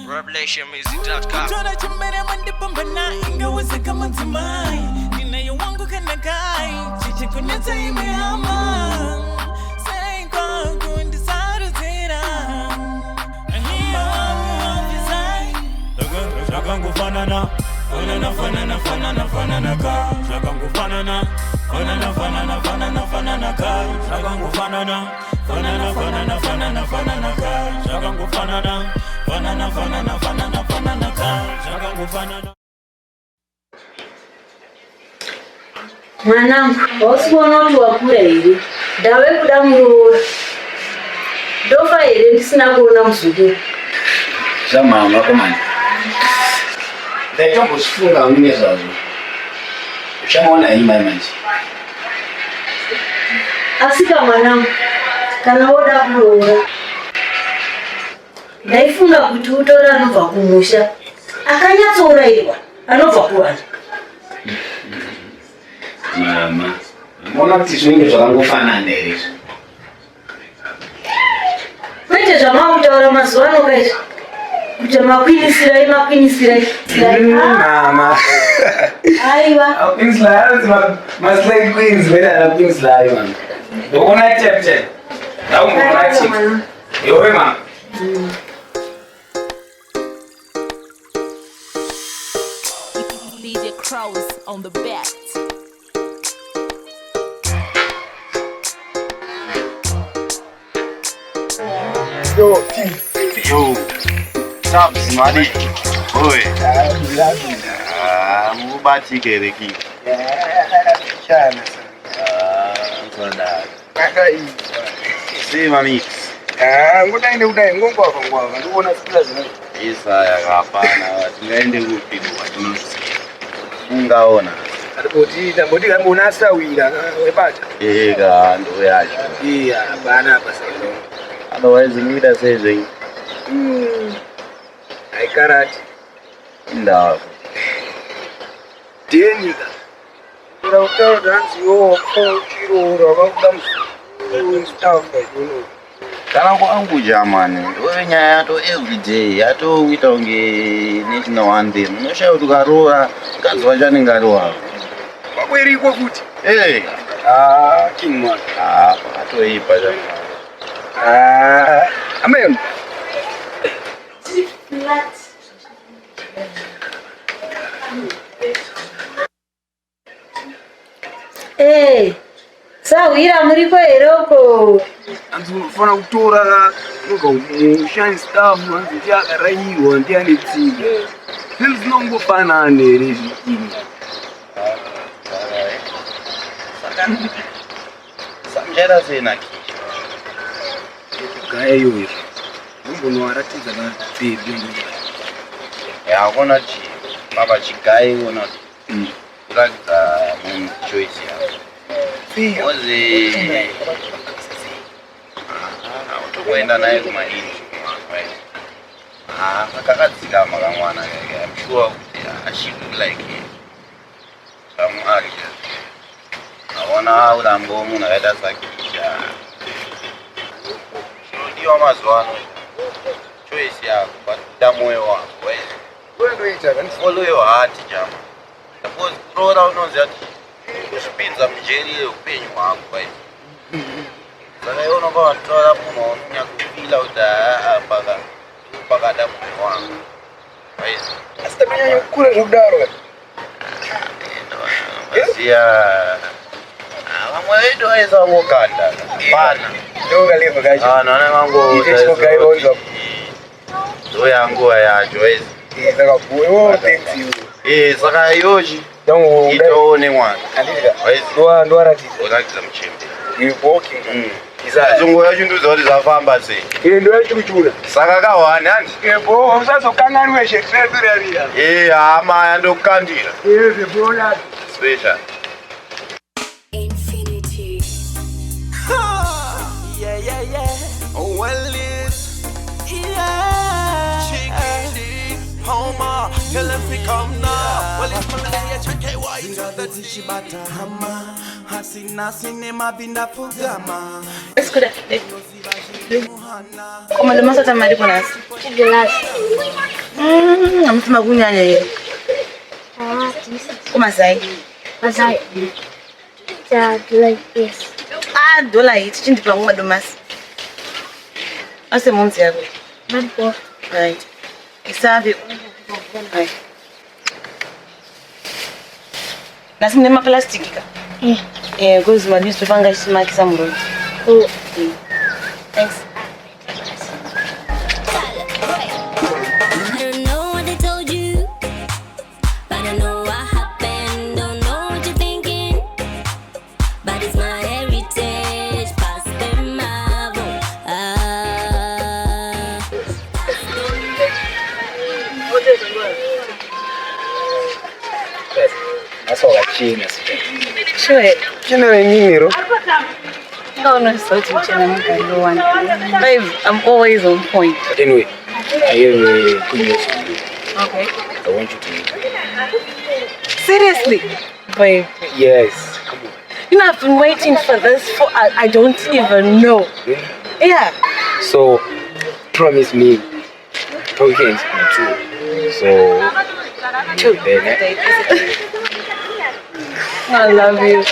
RevelationMusic.com. Zvakangofanana, fanana, fanana, fanana, fanana ka. Zvakangofanana, fanana, fanana, fanana, fanana ka. Zvakangofanana, fanana, fanana, fanana, fanana ka. Zvakangofanana, fanana, fanana, fanana, fanana ka. Zvakangofanana. Mwanangu, wausiona kuti wakura here? Ndave kuda muroora. Ndofa here ndisina kuona muzukuru. Zamama komani. Ndaitombozifunga mune zvazvo. Uchamuona hii mai manje. Asika mwanangu, kana woda kuroora. Ndaifunga kuti utora anobva kumusha. Akanyatsourayirwa, anobva kuwani. Mama, mbona kuti zvinenge zvakangofanana here? Kwete zvamamutaura mazuva ano kaizvo. Kuti makwinisirai. Mama. Aiwa. Maslay queens better queens lie man. Ndona chapter. Ndawumona chapter. Yowe mama. DJ Crows on the back. Yo, Sabs, money. Oi. Mubatike reki. Shona. Sonda. Bakai. Si mami. Ngodaende ngongwa ndikuona sikila zino. Isa yakapana, tingaende kupidu watinisi. Ungaona. Aripoti tamboti kambona sawira webata. Ga ndo yacho. Iya, bana basa. Otherwise muita sezwe. Aikarati. Ndawo. Denika. Ura utaura dance yo chiro rakakuda stuff you Kana ko angu jamani. Ndo nyaya yato everyday yato uita unge national anthem. Unoshauri ukaroora kazwa chani ngaroa. Kwakweriko kuti. King man. Atoipa jamani. Amen. Sawira muriko heroko. Anzofana kutora shine stuff anzi yakaraiwa ndiane tsinga. Zvinongofanana here zvikini. Samjera senaki. Gaya iyoyo. Ndimbonowaratidza vabebi ndoda. Yakona chi baba chigai ona. Kuratidza munhu choice yako. Oze utokuenda naye kumainji akakadzikama kamwana kake. I'm sure kuti she look like some actor. Aona urambo munhu akaita sakisha. Ndiyo mazuva ano choice yako bata moyo wako Ndoita follow your heart jama. Suppose kuroora unoziva kuti kuzvipinza mujeri upenyu hwako kwai. Saka iwe unobva watoora munhu unonyakufila kuti pakada moyo wangu. asi takanyanya kukura zvekudaro. Baziya vamwe vedu vaisa vangokanda pana. Ndokaleva kacho. Vanhu vanenge Ndechokaiva ndoya nguva yacho wezi. saka boyo thanks you. Saka iyochi Don't itoone mwana. Wezi. Ndowaratidza. Urakidza muchembe. You walking. Zungu yacho ndudza kuti zvafamba sei. Ndo yachiruchura. Saka kahwani handi. Bo usazokanganwe shekreperia. Hama yandokukandira. Bo ya Special. Infinity. Yeah. Oh, well, it's Homa, tell him to come now. Well, it's Malaysia, check it white. Zingazi shibata hama, hasina sinema binda fugama. Escuta. Como le masa tamari con eso. Amfuma kunyanya yeye. Kumasai. Masai. Like this. Dola hiti chindipa ngoma domasi. Ase monzi yako. Mambo. Right. Isabe. Right. Nasi nema plastiki ka. Gozi madisi tupanga shimaki samuro. Oh. Thanks. Sure. China nini ro? No, so to channel one. Babe, I'm always on point. Anyway, I have a good news for you. Okay. I want you to meet me. Seriously? Babe. Yes, come on. You know, I've been waiting for this for I don't even know. Really? Yeah. So, promise me weekends too. So, baby. I love you.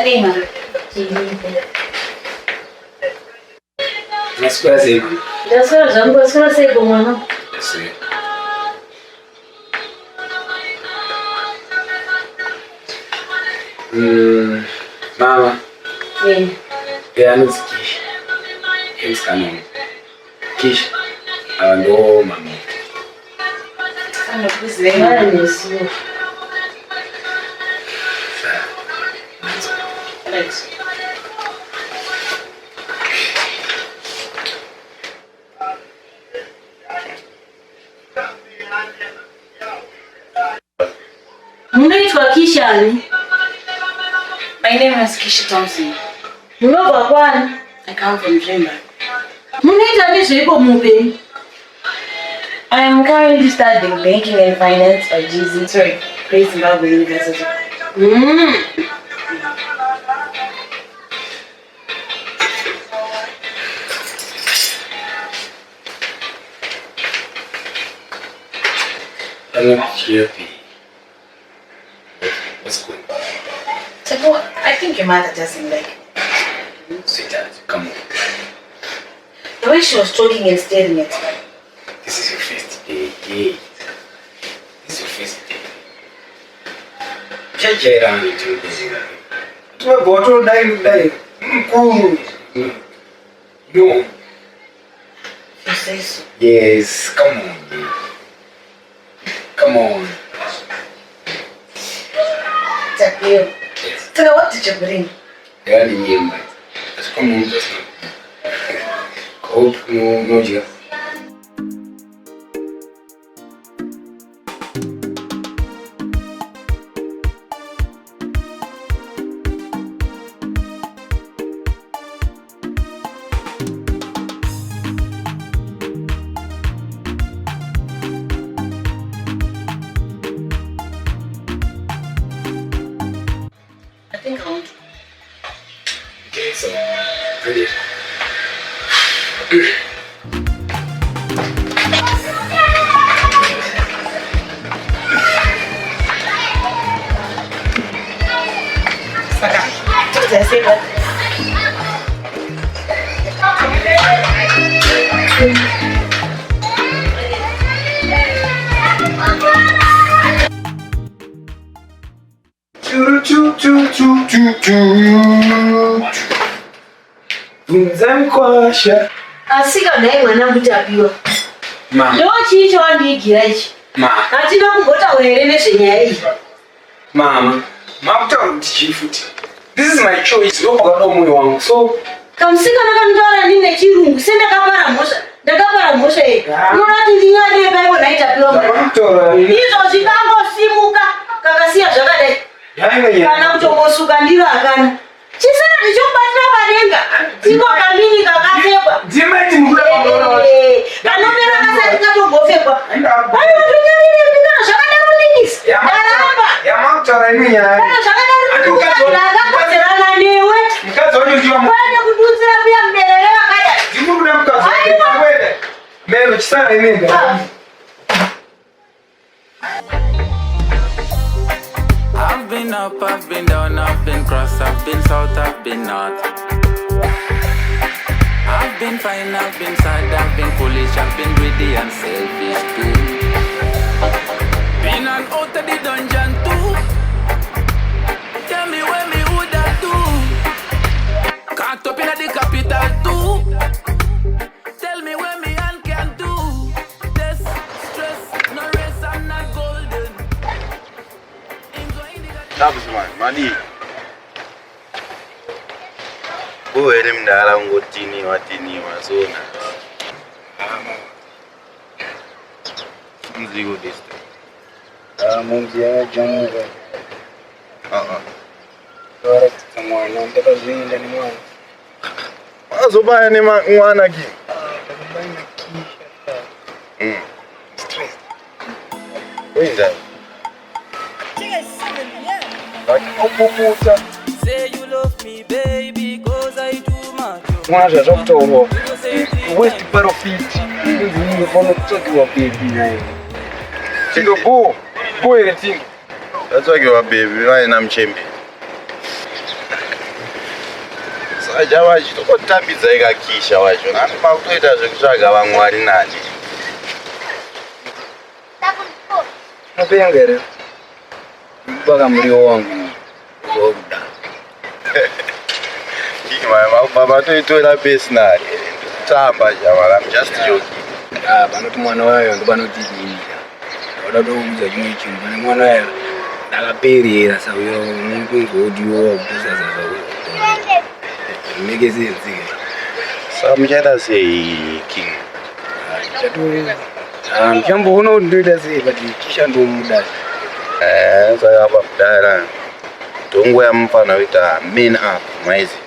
Rima. Nasikia sasa. Jasura zangu asura sasa mwana. Sasa. Mama. Ya nisikishi. Yes, kanon. Kish. Ando mama. Ana kuzengana nesiyo. Thanks. Unaitwa Kishani? My name is Kisha Thompson. Mloba kwani? I come from Zimbabwe. Munaita nezveiko mupe? I am currently studying banking and finance at Great Zimbabwe University. I'm not happy. What's going on? So, I think your mother doesn't like me. Sweetheart, come on. The way she was talking and staring at me. This is your first day. Yeah. This is your first day. Change around into this. To a bottle die. Cool. No. You say so. Yes, come on. Yeah. Come on. Tapio. Yes. So what did you bring? They are the name, but just come on, just hope no dear. I think I want to. Okay, so ready. Saka. Just say that. Nzamkwasha. Asika naye mwana mutapiwa. Mama. Ndo chicho wandigira ichi. Mama. Atina kumbotaura here nezvenyaya iyi. Mama. Makutaura kuti chifuti. This is my choice. Ndokwakada mwoyo wangu. So Kamusikana kanitaura ndine nechirungu sendakapara mhosva. Ndakapara mhosva iyi. Unoti ndinyade paiwo naitapiwa mwana. makutaura Izvo zvingangosimuka kakasiya zvakadai. Kana kutokosuka ndiro akana. Chisana ndichokubatira padenga. Tiko kamini kakapfekwa. Dzimati mukura kwaona. Kanomera kasati katogofekwa. Pane vatunyarire ndikana zvakadaro ndikisi. Ndaramba. Yamutaura imwe nyaya. Kana zvakadaro ndakakodzerana newe. Mukadzi wacho ndiwa Pane kududzira kuya muberere vakadai. ndimukuna mukadzi wacho kwenda. Mero chisana imwe. I've been up, I've been down, I've been cross, I've been south, I've been north. I've been fine, I've been sad, I've been foolish, I've been greedy and selfish too. Been on out of the dungeon too. Tell me where me woulda do. Caught up in the capital too. Tell me where me and can do. This stress, no rest, I'm not golden. Tabs man, mani. Buhere mdala ngotini zona. Mzigo district. Mumziya jamuga. Tora mwana ndakazvinda ni mwana. Azobaya ne mwana ki. Ndakabanya kisha. Stress. Wenda. Okuputa. Say you love me baby cause I do much. Mwana zvakutaurwa. West Barofit. Ndinge fona kutsokiwa baby naye. Tindo bo. Bo ere tindo. Tatsokiwa baby vaina mchembe. Saja wacho tokotambidza ikakisha wacho. Nani makutoita zvekutsvaga vamwari nani. Mapengere. Baka muriwo wangu. Zoda. Baba toitora personal. Tamba jamala, I'm just joking. Panoti mwana wayo ndopanoti nyika. Ndoda kuudza chimwe chinhu pane mwana wayo ndakaperera sauyo muntu ngodiwa kusaza sauyo. Make sense. Samuchaita sei king. Mchambo uno ndoita sei but kisha ndo muda. Saka apa kudara. Tongo ya mfana wita man up, maizi.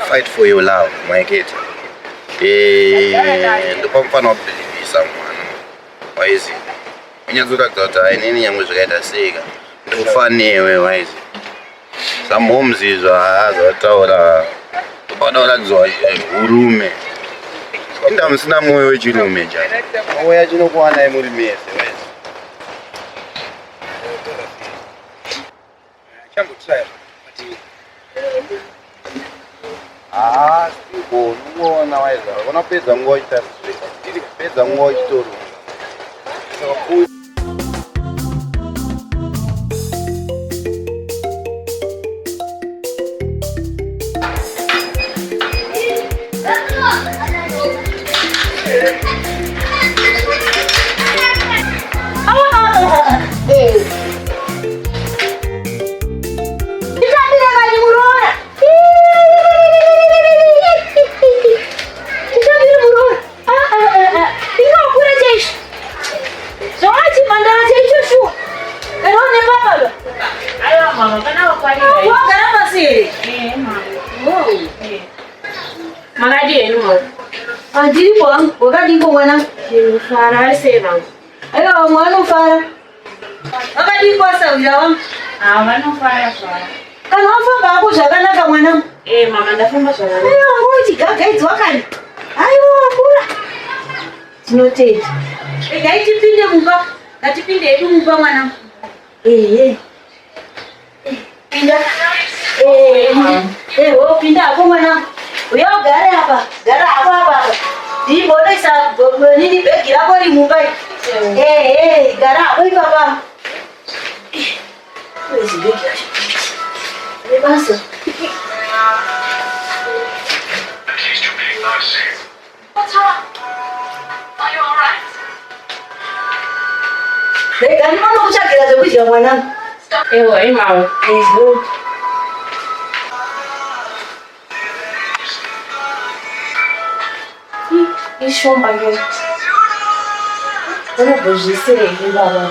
Fight for your love, my kid. Ndipo mfano wabelivisa mwana. Maizi. Minyazuka kutata inini yangu zvakaita seka. Ndikufanewe maizi. Samomzizwa azataura. Topadaura kuzwa urume. Inda musina moyo wechirume chana. Moyo yachinokuwana muri mese maizi. Chambo tsaya. Siko nuona waiza. Unapedza nguwa chitasvika. Pedza nguwa chitoro. Wakadiko mwana? Fara sema. Ayo mwana ufara. Wakadiko asawira wangu? Vanofara fara. Kana wafamba ako zvakanaka mwana? Mama ndafamba zvakanaka. Ayo ngoti gagaidzi wakani. Ayo wakura. Tinotedza. Ega tipinde mumba. Ngatipinde hedu mumba mwana. Pinda. Pinda hapo mwana. Uya ugare hapa. Gara hapo hapa. Ndibonesa nini begi lako limumba. Gara hapo papa. Wezi begi yacho. Basa. What's wrong? Are you alright? Rega ni mwana kuchakira zvekuidya mwanangu. Mama. Is good. Ishomba ngeke. Unobhozvisire baba.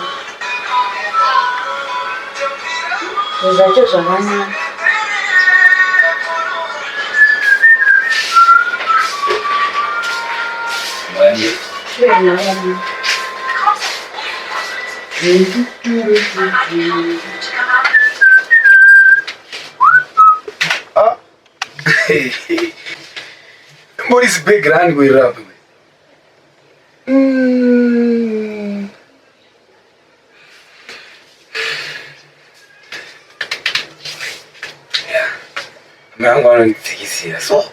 zvacho zvakanaka. What is background we rap? I'm going to take it serious. So,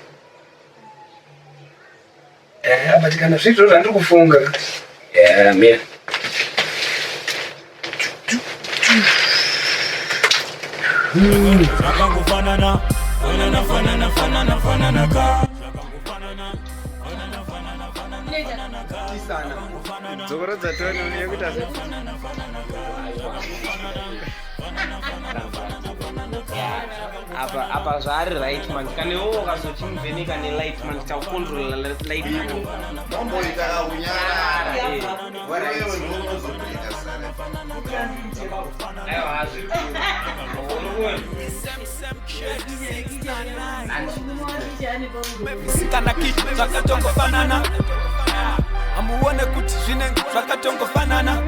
but kana zvito zvandiri kufunga. Yeah, man. Zvakangofanana, fanana, fanana, fanana, fanana ka. Dzokoro dzatoni unekuita apa zvari right man kana iwo ukazochimuvheneka nelight man chakukontrola light kana kitu zvakatongofanana amuone kuti zvinenge zvakatongofanana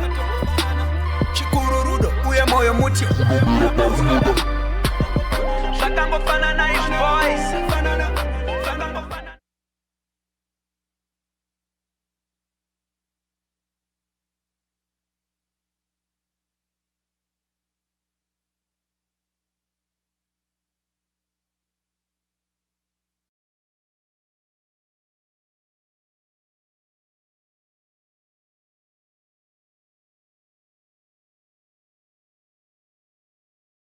chikururudo uye moyo muti